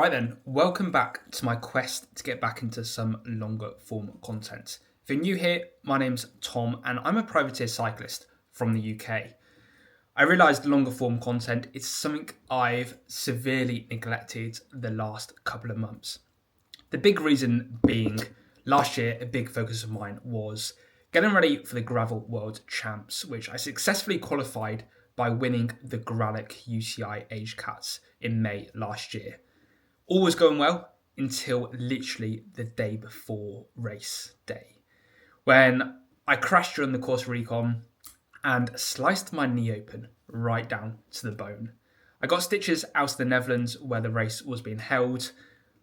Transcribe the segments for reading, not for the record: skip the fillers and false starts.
Right then, welcome back to my quest to get back into some longer form content. If you're new here, my name's Tom and I'm a privateer cyclist from the UK. I realised longer form content is something I've severely neglected the last couple of months. The big reason being, last year a big focus of mine was getting ready for the Gravel World Champs, which I successfully qualified by winning the Gralic UCI Age Cats in May last year. All was going well until literally the day before race day, when I crashed during the course recon and sliced my knee open right down to the bone. I got stitches out of the Netherlands where the race was being held.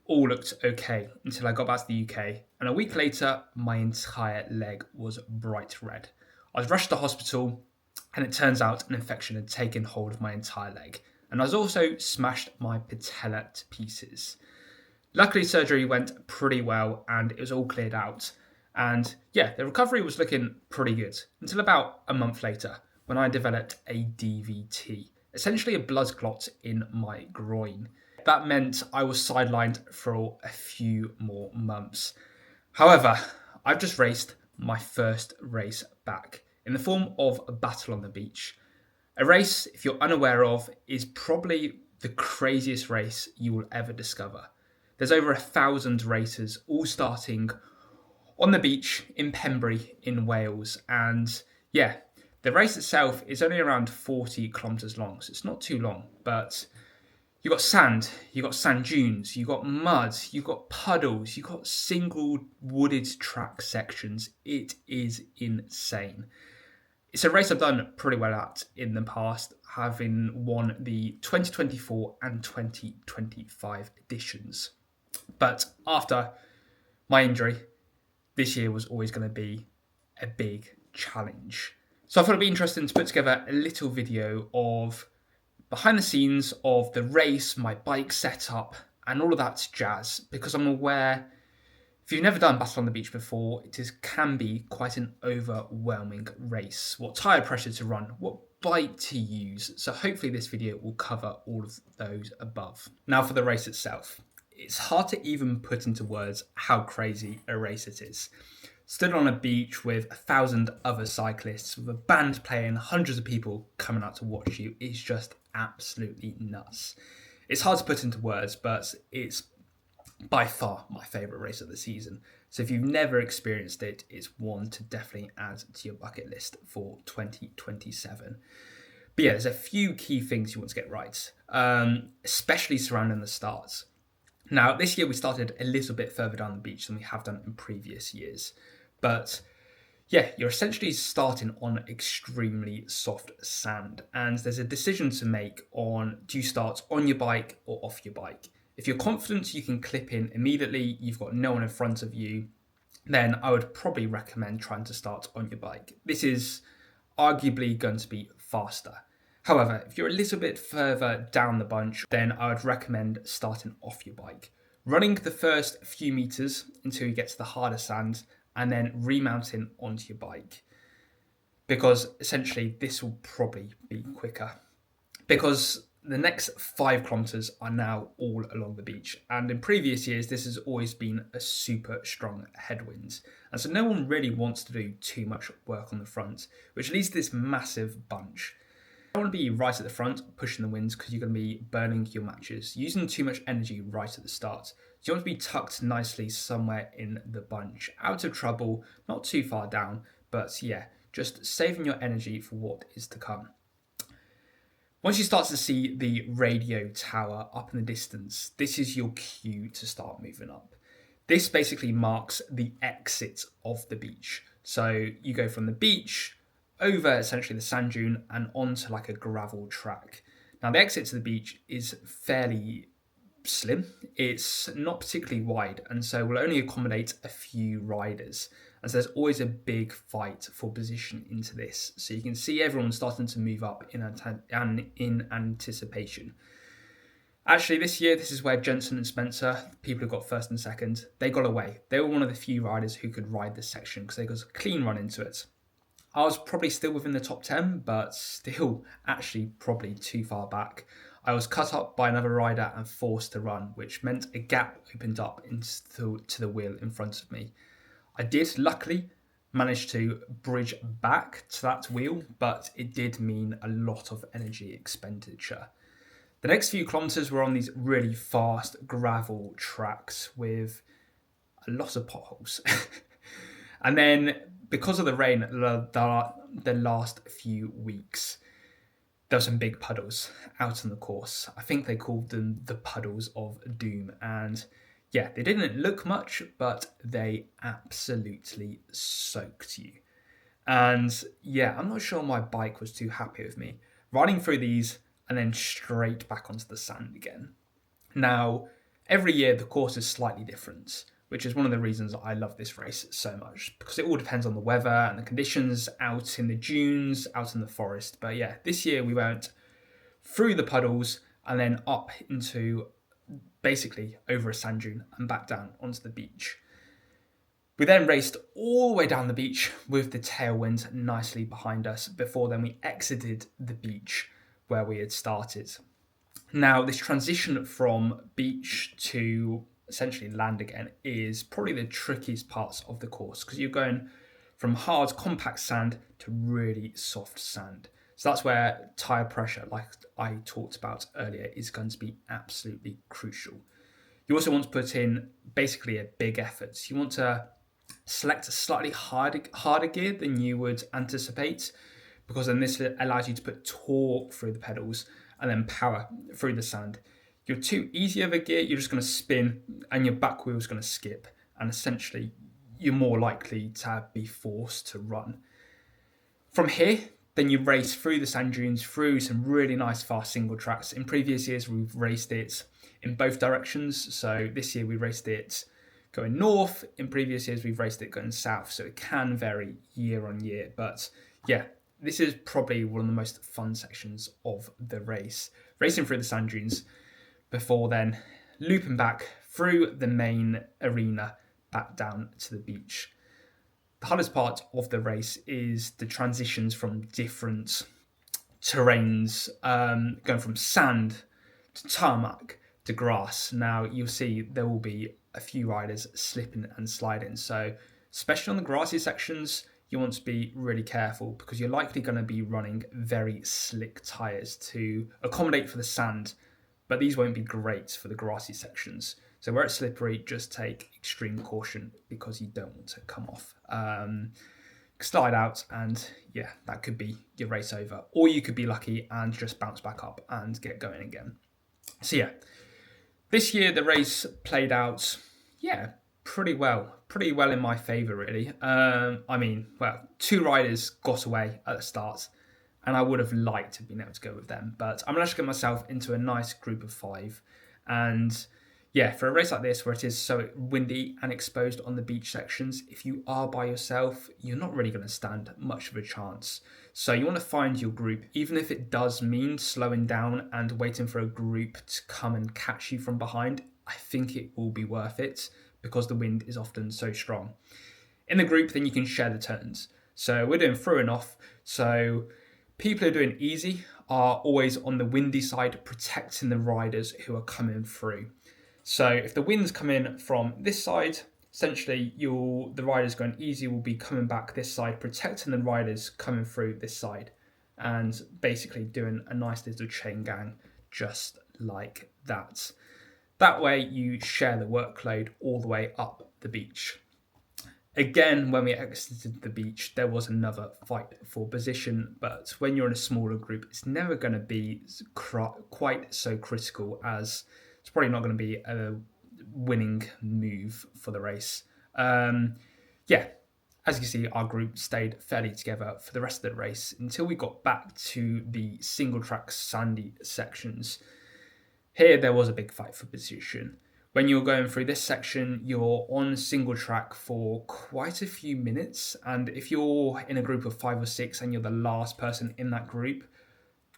All looked okay until I got back to the UK, and a week later, my entire leg was bright red. I was rushed to hospital, and it turns out an infection had taken hold of my entire leg, and I was also smashed my patella to pieces. Luckily, surgery went pretty well, and it was all cleared out. And yeah, the recovery was looking pretty good until about a month later when I developed a DVT, essentially a blood clot in my groin. That meant I was sidelined for a few more months. However, I've just raced my first race back in the form of a Battle on the Beach. A race, if you're unaware of, is probably the craziest race you will ever discover. There's over 1,000 racers all starting on the beach in Pembrey in Wales. And yeah, the race itself is only around 40 kilometres long, so it's not too long, but you've got sand, you've got sand dunes, you've got mud, you've got puddles, you've got single wooded track sections. It is insane. It's a race I've done pretty well at in the past, having won the 2024 and 2025 editions. But after my injury, this year was always going to be a big challenge. So I thought it'd be interesting to put together a little video of behind the scenes of the race, my bike setup, and all of that jazz, because I'm aware if you've never done Battle on the Beach before, can be quite an overwhelming race. What tyre pressure to run, what bike to use. So hopefully this video will cover all of those above. Now for the race itself. It's hard to even put into words how crazy a race it is. Stood on a beach with 1,000 other cyclists, with a band playing, hundreds of people coming out to watch you, is just absolutely nuts. It's hard to put into words, but it's by far my favourite race of the season. So if you've never experienced it, it's one to definitely add to your bucket list for 2027. But yeah, there's a few key things you want to get right, especially surrounding the starts. Now, this year we started a little bit further down the beach than we have done in previous years. But yeah, you're essentially starting on extremely soft sand. And there's a decision to make on, do you start on your bike or off your bike? If you're confident you can clip in immediately, you've got no one in front of you, then I would probably recommend trying to start on your bike. This is arguably going to be faster. However, if you're a little bit further down the bunch, then I would recommend starting off your bike. Running the first few meters until you get to the harder sand and then remounting onto your bike. Because essentially this will probably be quicker. Because the next 5 kilometers are now all along the beach. And in previous years, this has always been a super strong headwind. And so no one really wants to do too much work on the front, which leads to this massive bunch. You don't want to be right at the front, pushing the winds, because you're going to be burning your matches, using too much energy right at the start. So you want to be tucked nicely somewhere in the bunch, out of trouble, not too far down, but yeah, just saving your energy for what is to come. Once you start to see the radio tower up in the distance, this is your cue to start moving up. This basically marks the exit of the beach. So you go from the beach over essentially the sand dune and onto like a gravel track. Now the exit to the beach is fairly slim. It's not particularly wide, and so will only accommodate a few riders. And so there's always a big fight for position into this. So you can see everyone starting to move up in anticipation. Actually, this year, this is where Jensen and Spencer, people who got first and second, they got away. They were one of the few riders who could ride this section because they got a clean run into it. I was probably still within the top 10, but still actually probably too far back. I was cut up by another rider and forced to run, which meant a gap opened up into the wheel in front of me. I did luckily manage to bridge back to that wheel, but it did mean a lot of energy expenditure. The next few kilometres were on these really fast gravel tracks with a lot of potholes. And then because of the rain the last few weeks, there were some big puddles out on the course. I think they called them the puddles of doom. And yeah, they didn't look much, but they absolutely soaked you. And yeah, I'm not sure my bike was too happy with me riding through these and then straight back onto the sand again. Now, every year the course is slightly different, which is one of the reasons I love this race so much, because it all depends on the weather and the conditions out in the dunes, out in the forest. But yeah, this year we went through the puddles and then up into basically over a sand dune and back down onto the beach. We then raced all the way down the beach with the tailwind nicely behind us before then we exited the beach where we had started. Now, this transition from beach to essentially land again is probably the trickiest parts of the course, because you're going from hard compact sand to really soft sand. So that's where tyre pressure, like I talked about earlier, is going to be absolutely crucial. You also want to put in basically a big effort. You want to select a slightly harder gear than you would anticipate, because then this allows you to put torque through the pedals and then power through the sand. Your too easy of a gear, you're just going to spin and your back wheel is going to skip, and essentially you're more likely to be forced to run. From here, then you race through the sand dunes, through some really nice fast single tracks. In previous years, we've raced it in both directions. So this year we raced it going north. In previous years, we've raced it going south. So it can vary year on year. But yeah, this is probably one of the most fun sections of the race. Racing through the sand dunes before then looping back through the main arena back down to the beach. The hardest part of the race is the transitions from different terrains, going from sand to tarmac to grass. Now, you'll see there will be a few riders slipping and sliding. So, especially on the grassy sections, you want to be really careful, because you're likely going to be running very slick tyres to accommodate for the sand, but these won't be great for the grassy sections. So where it's slippery, just take extreme caution, because you don't want to come off. Slide out, and yeah, that could be your race over. Or you could be lucky and just bounce back up and get going again. So yeah, this year the race played out, pretty well in my favour, really. Two riders got away at the start, and I would have liked to have been able to go with them, but I managed to get myself into a nice group of 5. And yeah, for a race like this, where it is so windy and exposed on the beach sections, if you are by yourself, you're not really going to stand much of a chance. So you want to find your group, even if it does mean slowing down and waiting for a group to come and catch you from behind. I think it will be worth it, because the wind is often so strong. In the group, then you can share the turns. So we're doing through and off. So people who are doing easy are always on the windy side, protecting the riders who are coming through. So if the wind's coming from this side, essentially the riders going easy will be coming back this side, protecting the riders coming through this side, and basically doing a nice little chain gang just like that. That way you share the workload all the way up the beach. Again, when we exited the beach, there was another fight for position, but when you're in a smaller group, it's never going to be quite so critical, as it's probably not going to be a winning move for the race. As you can see, our group stayed fairly together for the rest of the race until we got back to the single track sandy sections. Here, there was a big fight for position. When you're going through this section, you're on single track for quite a few minutes. And if you're in a group of 5 or 6 and you're the last person in that group,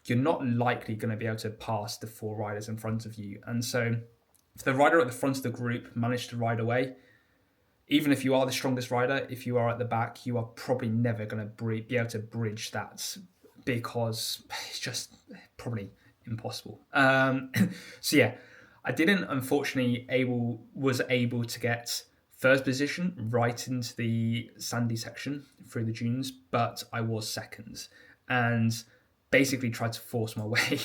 you're not likely going to be able to pass the 4 riders in front of you. And so if the rider at the front of the group managed to ride away, even if you are the strongest rider, if you are at the back, you are probably never going to be able to bridge that, because it's just probably impossible. So yeah, I didn't unfortunately was able to get first position right into the sandy section through the dunes, but I was second and basically tried to force my way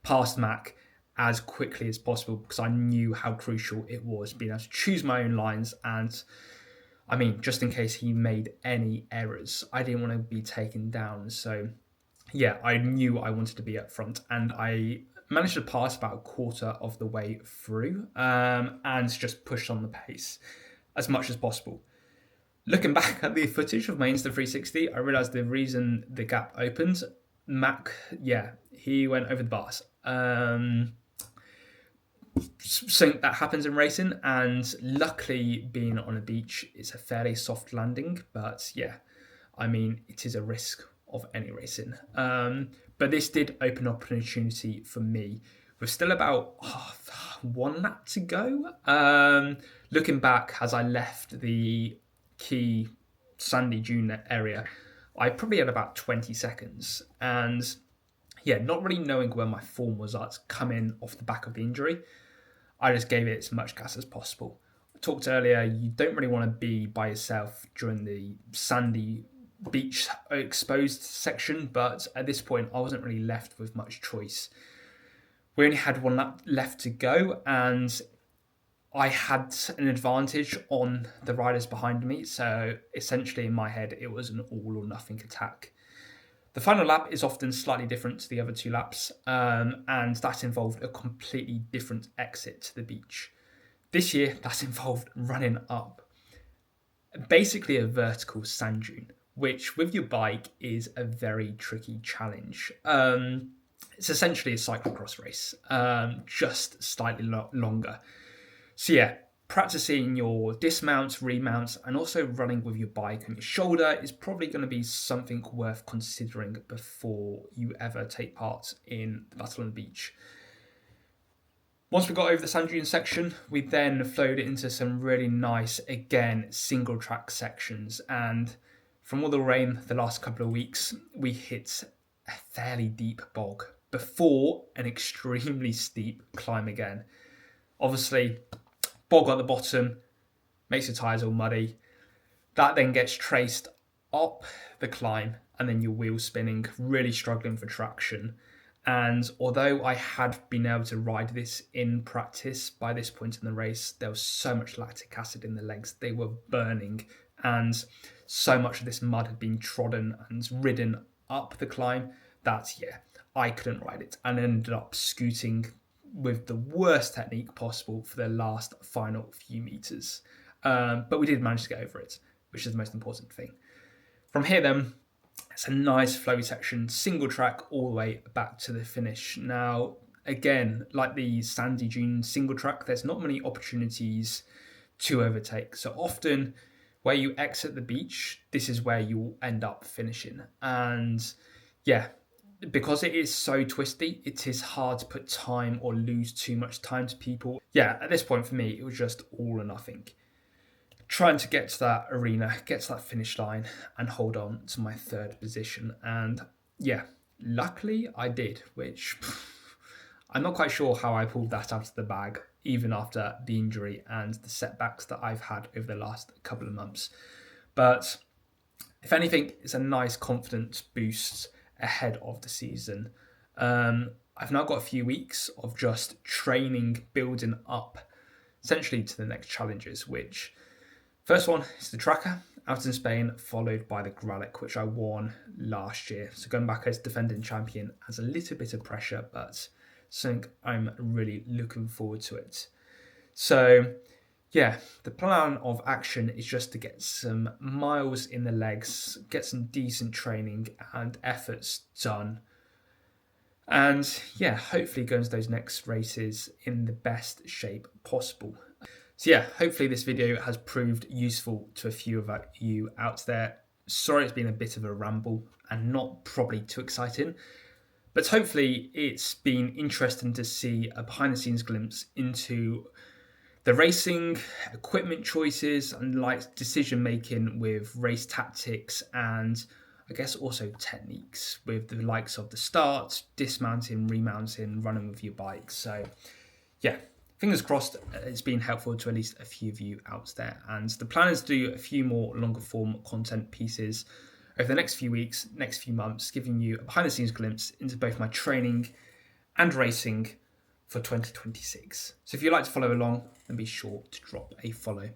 past Mac as quickly as possible because I knew how crucial it was being able to choose my own lines. And I mean, just in case he made any errors, I didn't want to be taken down. So yeah, I knew I wanted to be up front, and I managed to pass about a quarter of the way through and just pushed on the pace as much as possible. Looking back at the footage of my Insta360, I realised the reason the gap opened, Mac, yeah, he went over the bars. Something that happens in racing, and luckily being on a beach, it's a fairly soft landing, but yeah, I mean, it is a risk of any racing. But this did open up an opportunity for me with still about one lap to go. Looking back, as I left the key sandy dune area, I probably had about 20 seconds. And yeah, not really knowing where my form was at coming off the back of the injury, I just gave it as much gas as possible. I talked earlier, you don't really want to be by yourself during the sandy beach exposed section, but at this point I wasn't really left with much choice. We only had one lap left to go, and I had an advantage on the riders behind me, so essentially in my head it was an all or nothing attack. The final lap is often slightly different to the other two laps, and that involved a completely different exit to the beach. This year, that's involved running up basically a vertical sand dune, which with your bike is a very tricky challenge. It's essentially a cyclocross race, just slightly longer. So yeah, practicing your dismounts, remounts, and also running with your bike on your shoulder is probably going to be something worth considering before you ever take part in the Battle on the Beach. Once we got over the sand dune section, we then flowed into some really nice, again, single track sections. And from all the rain the last couple of weeks, we hit a fairly deep bog before an extremely steep climb again. Obviously, bog at the bottom makes your tyres all muddy. That then gets traced up the climb, and then your wheels spinning, really struggling for traction. And although I had been able to ride this in practice by this point in the race, there was so much lactic acid in the legs, they were burning, and so much of this mud had been trodden and ridden up the climb that, yeah, I couldn't ride it, and ended up scooting with the worst technique possible for the last final few meters. But we did manage to get over it, which is the most important thing. From here then, it's a nice flowy section, single track all the way back to the finish. Now, again, like the sandy dune single track, there's not many opportunities to overtake. So often where you exit the beach, this is where you'll end up finishing. And yeah, because it is so twisty, it is hard to put time or lose too much time to people. Yeah, at this point for me, it was just all or nothing. Trying to get to that arena, get to that finish line, and hold on to my third position. And yeah, luckily I did, which I'm not quite sure how I pulled that out of the bag, even after the injury and the setbacks that I've had over the last couple of months. But if anything, it's a nice confidence boost ahead of the season. I've now got a few weeks of just training, building up, essentially to the next challenges, which first one is the Tracker out in Spain, followed by the Gralic, which I won last year. So going back as defending champion has a little bit of pressure, but something I'm really looking forward to it. So yeah, the plan of action is just to get some miles in the legs, get some decent training and efforts done. And yeah, hopefully go into those next races in the best shape possible. So yeah, hopefully this video has proved useful to a few of you out there. Sorry it's been a bit of a ramble and not probably too exciting, but hopefully it's been interesting to see a behind the scenes glimpse into the racing, equipment choices, and like decision making with race tactics, and I guess also techniques with the likes of the start, dismounting, remounting, running with your bike. So yeah, fingers crossed it's been helpful to at least a few of you out there. And the plan is to do a few more longer form content pieces over the next few weeks, next few months, giving you a behind the scenes glimpse into both my training and racing for 2026. So if you'd like to follow along, then be sure to drop a follow.